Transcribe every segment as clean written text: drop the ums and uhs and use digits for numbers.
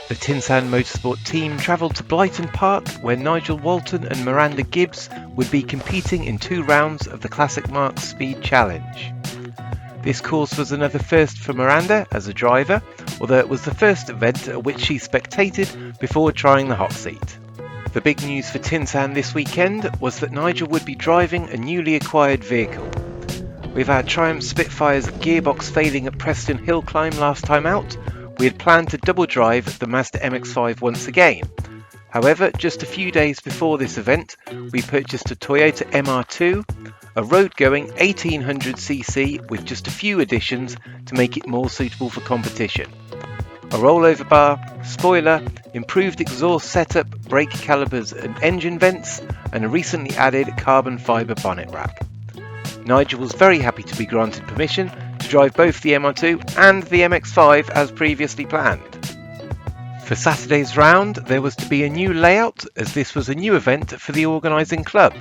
The Tinsan Motorsport team travelled to Blyton Park where Nigel Walton and Miranda Gibbs would be competing in 2 rounds of the Classic Marks Speed Challenge. This course was another first for Miranda as a driver, although it was the first event at which she spectated before trying the hot seat. The big news for Tinsan this weekend was that Nigel would be driving a newly acquired vehicle. With our Triumph Spitfire's gearbox failing at Preston Hill Climb last time out, we had planned to double drive the Mazda MX-5 once again. However, just a few days before this event, we purchased a Toyota MR2, a road-going 1800cc with just a few additions to make it more suitable for competition. A rollover bar, spoiler, improved exhaust setup, brake calipers and engine vents, and a recently added carbon fibre bonnet wrap. Nigel was very happy to be granted permission to drive both the MR2 and the MX-5 as previously planned. For Saturday's round, there was to be a new layout as this was a new event for the organising club.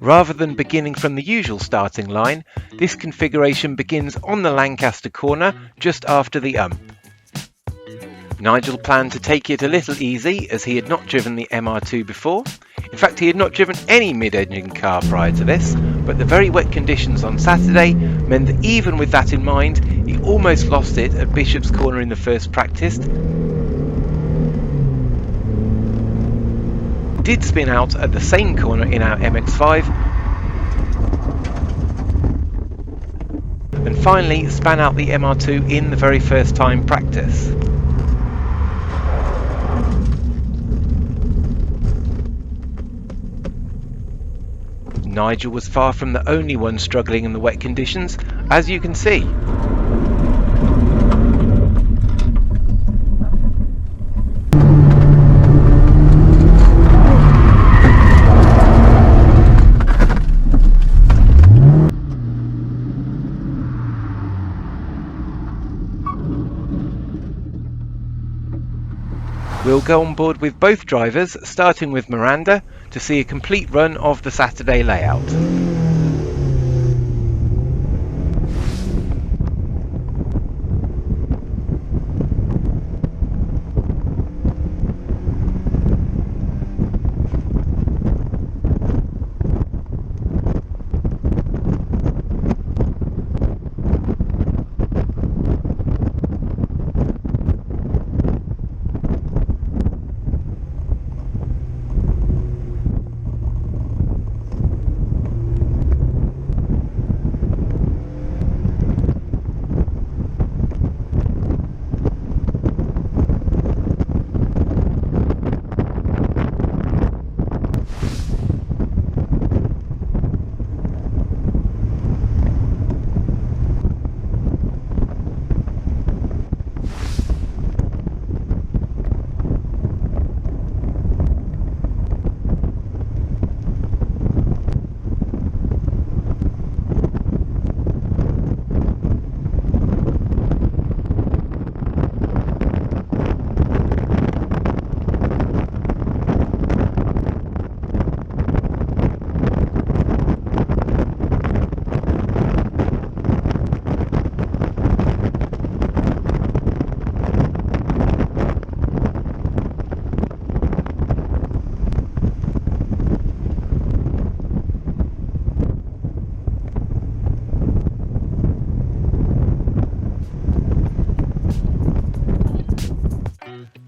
Rather than beginning from the usual starting line, this configuration begins on the Lancaster corner just after the ump. Nigel planned to take it a little easy as he had not driven the MR2 before. In fact, he had not driven any mid-engine car prior to this, but the very wet conditions on Saturday meant that even with that in mind, he almost lost it at Bishop's Corner in the first practice. Did spin out at the same corner in our MX-5 and finally span out the MR2 in the very first time practice. Nigel was far from the only one struggling in the wet conditions, as you can see. We'll go on board with both drivers, starting with Miranda, to see a complete run of the Saturday layout.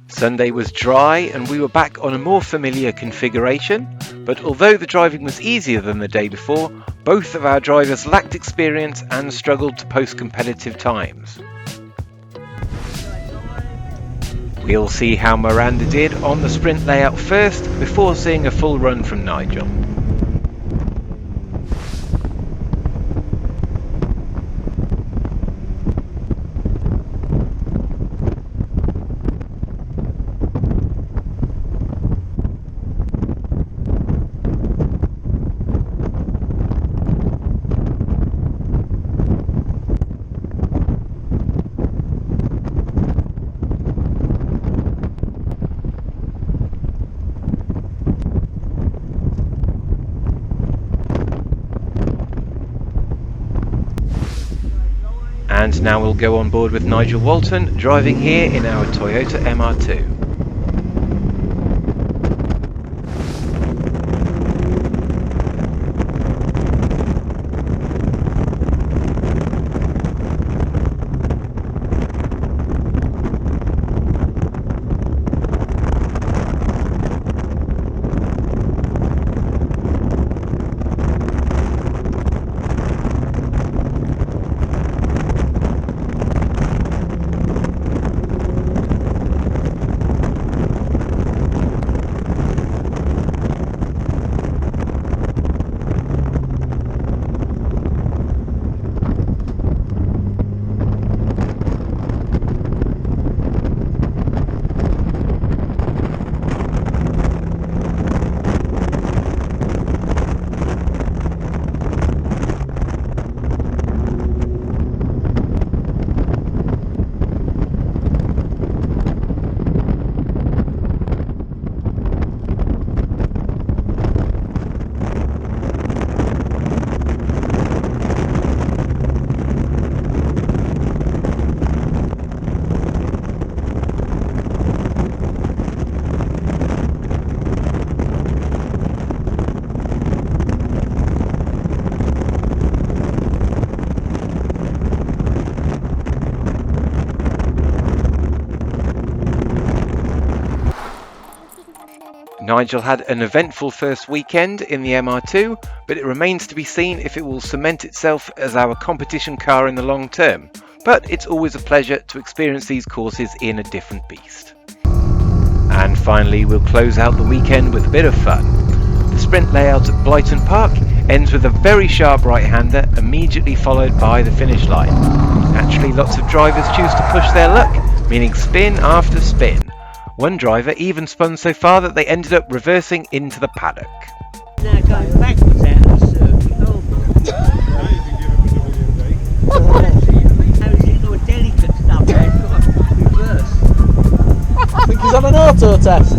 Sunday was dry and we were back on a more familiar configuration, but although the driving was easier than the day before, both of our drivers lacked experience and struggled to post competitive times. We'll see how Miranda did on the sprint layout first, before seeing a full run from Nigel. And now we'll go on board with Nigel Walton, driving here in our Toyota MR2. Nigel had an eventful first weekend in the MR2, but it remains to be seen if it will cement itself as our competition car in the long term. But it's always a pleasure to experience these courses in a different beast. And finally, we'll close out the weekend with a bit of fun. The sprint layout at Blyton Park ends with a very sharp right-hander, immediately followed by the finish line. Naturally, lots of drivers choose to push their luck, meaning spin after spin. One driver even spun so far that they ended up reversing into the paddock. Now going backwards out of the circuit. Oh my. How is it all delicate stuff? Now it's got to reverse. I think he's on an auto test.